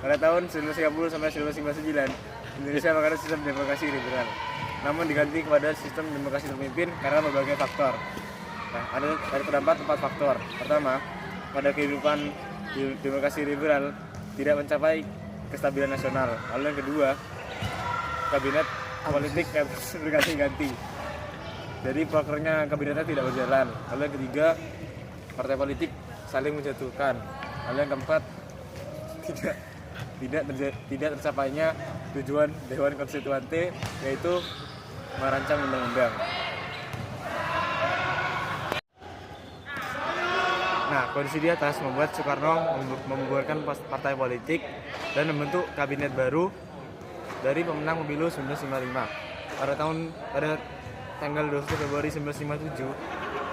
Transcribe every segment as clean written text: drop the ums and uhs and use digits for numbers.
Pada tahun 1930 sampai 1959, Indonesia menganut sistem demokrasi liberal, namun diganti kepada sistem demokrasi terpimpin karena berbagai faktor. Nah, ada terdapat 4 faktor. Pertama, pada kehidupan demokrasi liberal tidak mencapai kestabilan nasional. Lalu yang kedua, kabinet politik yang berganti-ganti, jadi prokernya kabinetnya tidak berjalan. Lalu yang ketiga, partai politik saling menjatuhkan. Lalu yang keempat, tidak tercapainya tujuan Dewan Konstituante, yaitu merancang undang-undang. Nah, kondisi di atas membuat Soekarno membubarkan partai politik dan membentuk kabinet baru dari pemenang pemilu 1955. Pada tanggal 20 Februari 1957,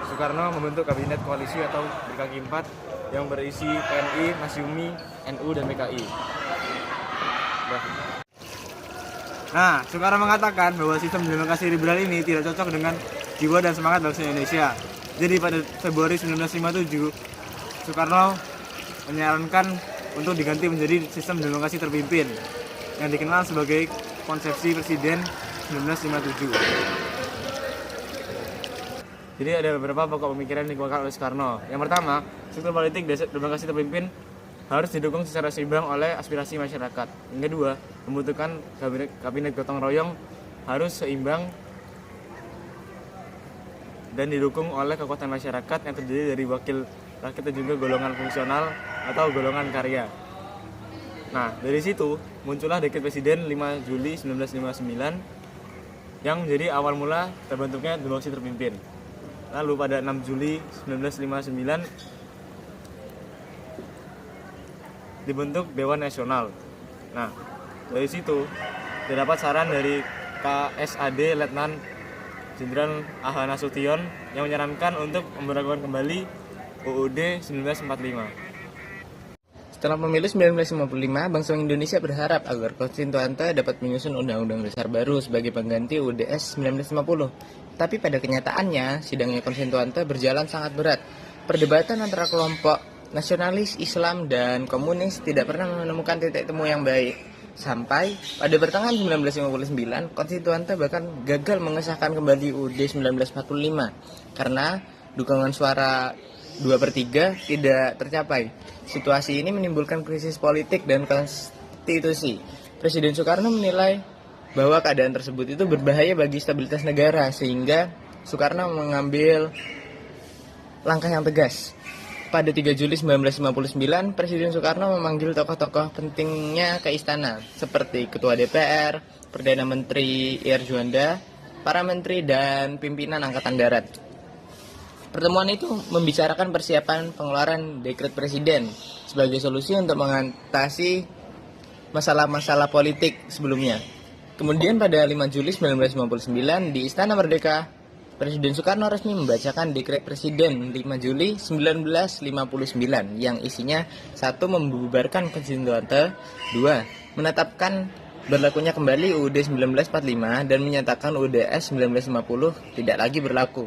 Soekarno membentuk kabinet koalisi atau berkaki 4 yang berisi PNI, Masyumi, NU, dan PKI. Nah, Soekarno mengatakan bahwa sistem demokrasi liberal ini tidak cocok dengan jiwa dan semangat bangsa Indonesia. Jadi pada Februari 1957, Soekarno menyarankan untuk diganti menjadi sistem demokrasi terpimpin yang dikenal sebagai konsepsi presiden 1957. Jadi ada beberapa pokok pemikiran yang dikemukakan oleh Soekarno. Yang pertama, sistem politik demokrasi terpimpin harus didukung secara seimbang oleh aspirasi masyarakat. Yang kedua, membutuhkan kabinet gotong royong harus seimbang dan didukung oleh kekuatan masyarakat yang terdiri dari wakil rakyat dan juga golongan fungsional atau golongan karya. Nah, dari situ muncullah Dekret Presiden 5 Juli 1959 yang menjadi awal mula terbentuknya demokrasi terpimpin. Lalu pada 6 Juli 1959 dibentuk Dewan Nasional. Nah, dari situ terdapat saran dari KSAD Letnan Jenderal A.H. Nasution yang menyarankan untuk memberlakukan kembali UUD 1945. Setelah pemilu 1955, bangsa Indonesia berharap agar konstituante dapat menyusun undang-undang dasar baru sebagai pengganti UUDS 1950. Tapi pada kenyataannya, sidangnya konstituante berjalan sangat berat. Perdebatan antara kelompok nasionalis, Islam, dan komunis tidak pernah menemukan titik temu yang baik. Sampai pada pertengahan 1959, konstituante bahkan gagal mengesahkan kembali UUD 1945 karena dukungan suara 2/3 tidak tercapai. Situasi ini menimbulkan krisis politik dan konstitusi. Presiden Soekarno menilai bahwa keadaan tersebut itu berbahaya bagi stabilitas negara, sehingga Soekarno mengambil langkah yang tegas. Pada 3 Juli 1959, Presiden Soekarno memanggil tokoh-tokoh pentingnya ke istana, seperti Ketua DPR, Perdana Menteri Ir Juanda, para menteri, dan pimpinan Angkatan Darat. Pertemuan itu membicarakan persiapan pengeluaran dekret presiden sebagai solusi untuk mengatasi masalah-masalah politik sebelumnya. Kemudian pada 5 Juli 1959 di Istana Merdeka, Presiden Soekarno resmi membacakan dekret presiden 5 Juli 1959 yang isinya 1. Membubarkan konstituante, 2. Menetapkan berlakunya kembali UUD 1945 dan menyatakan UUDS 1950 tidak lagi berlaku.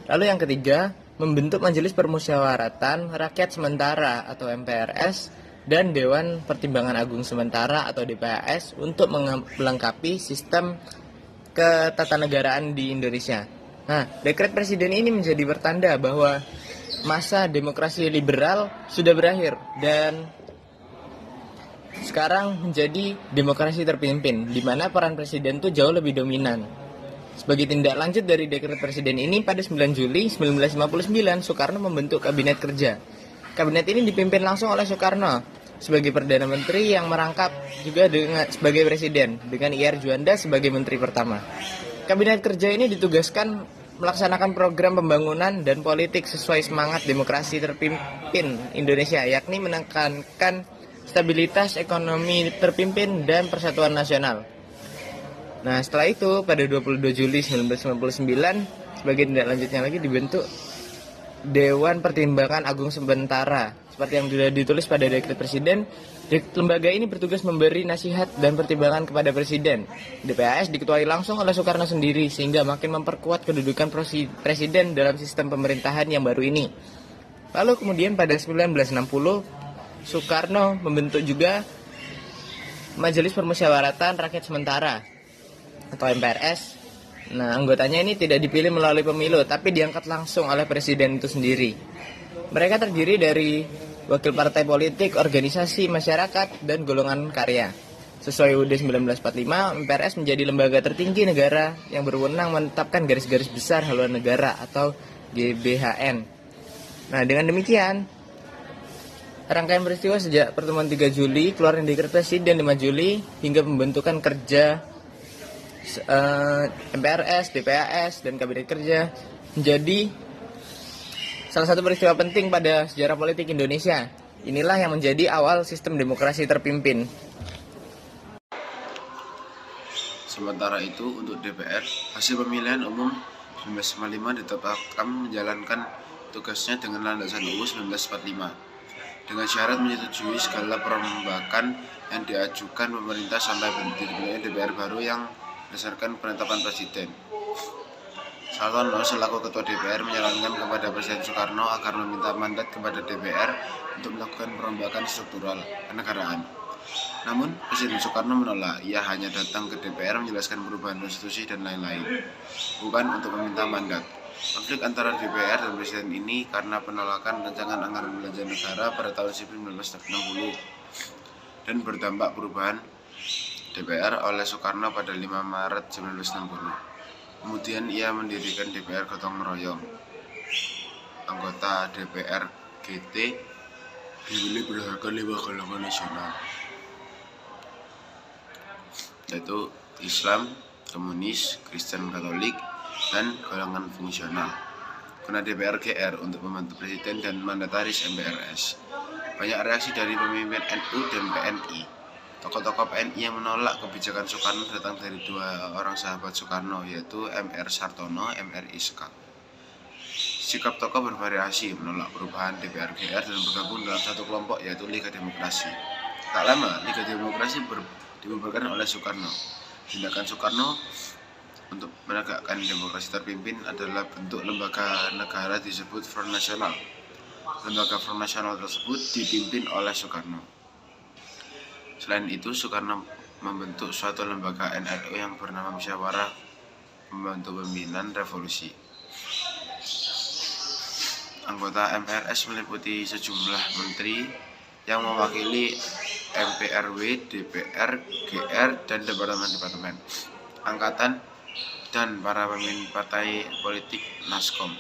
Lalu yang ketiga, membentuk Majelis Permusyawaratan Rakyat Sementara atau MPRS dan Dewan Pertimbangan Agung Sementara atau DPAS untuk melengkapi sistem ketatanegaraan di Indonesia. Nah, dekret presiden ini menjadi pertanda bahwa masa demokrasi liberal sudah berakhir dan sekarang menjadi demokrasi terpimpin, di mana peran presiden itu jauh lebih dominan. Sebagai tindak lanjut dari dekret presiden ini, pada 9 Juli 1959, Soekarno membentuk kabinet kerja. Kabinet ini dipimpin langsung oleh Soekarno sebagai Perdana Menteri yang merangkap juga sebagai presiden, dengan Ir Juanda sebagai menteri pertama. Kabinet kerja ini ditugaskan melaksanakan program pembangunan dan politik sesuai semangat demokrasi terpimpin Indonesia, yakni menekankan stabilitas ekonomi terpimpin dan persatuan nasional. Nah, setelah itu pada 22 Juli 1999 sebagai tindak lanjutnya lagi dibentuk Dewan Pertimbangan Agung Sementara. Seperti yang sudah ditulis pada dekret presiden, lembaga ini bertugas memberi nasihat dan pertimbangan kepada presiden. DPAS diketuai langsung oleh Soekarno sendiri sehingga makin memperkuat kedudukan presiden dalam sistem pemerintahan yang baru ini. Lalu kemudian pada 1960 Soekarno membentuk juga Majelis Permusyawaratan Rakyat Sementara atau MPRS. Nah, anggotanya ini tidak dipilih melalui pemilu, tapi diangkat langsung oleh presiden itu sendiri. Mereka terdiri dari wakil partai politik, organisasi, masyarakat, dan golongan karya. Sesuai UUD 1945, MPRS menjadi lembaga tertinggi negara yang berwenang menetapkan garis-garis besar haluan negara atau GBHN. Nah, dengan demikian, rangkaian peristiwa sejak pertemuan 3 Juli, keluarnya dekret presiden 5 Juli, hingga pembentukan kerja MPRS, DPAS, dan Kabinet Kerja menjadi salah satu peristiwa penting pada sejarah politik Indonesia. Inilah yang menjadi awal sistem demokrasi terpimpin. Sementara itu, untuk DPR, hasil pemilihan umum 1945 ditetapkan menjalankan tugasnya dengan landasan UU 1945 dengan syarat menyetujui segala perombakan yang diajukan pemerintah sampai diberikannya DPR baru yang berdasarkan penetapan presiden. Sartono selaku Ketua DPR menyarankan kepada Presiden Soekarno agar meminta mandat kepada DPR untuk melakukan perombakan struktural kenegaraan. Namun, Presiden Soekarno menolak. Ia hanya datang ke DPR menjelaskan perubahan konstitusi dan lain-lain, bukan untuk meminta mandat. Konflik antara DPR dan Presiden ini karena penolakan rancangan anggaran belanja negara pada tahun 1960 dan berdampak perubahan DPR oleh Soekarno pada 5 Maret 1960. Kemudian ia mendirikan DPR gotong royong. Anggota DPR GT dipilih berdasarkan 5 golongan nasional, yaitu Islam, Komunis, Kristen Katolik, dan golongan fungsional. Guna DPR GR untuk membantu presiden dan mandataris MPRS. Banyak reaksi dari pemimpin NU dan PNI. Tokoh-tokoh PNI yang menolak kebijakan Soekarno datang dari 2 orang sahabat Soekarno, yaitu M.R. Sartono, M.R. Iskak. Sikap tokoh bervariasi, menolak perubahan DPR GR dan bergabung dalam satu kelompok, yaitu Liga Demokrasi. Tak lama, Liga Demokrasi dibubarkan oleh Soekarno. Tindakan Soekarno untuk menegakkan demokrasi terpimpin adalah bentuk lembaga negara disebut Front Nasional. Lembaga Front Nasional tersebut dipimpin oleh Soekarno. Selain itu, Soekarno membentuk suatu lembaga NRO yang bernama Musyawarah Pembantu Pembinaan Revolusi. Anggota MPRS meliputi sejumlah menteri yang mewakili MPRW, DPR, GR, dan departemen-departemen, angkatan, dan para pemimpin partai politik Naskom.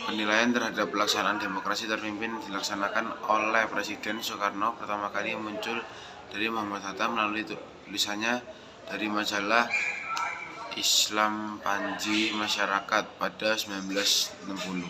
Penilaian terhadap pelaksanaan demokrasi terpimpin dilaksanakan oleh Presiden Soekarno pertama kali muncul dari Muhammad Hatta melalui tulisannya dari majalah Islam Panji Masyarakat pada 1960.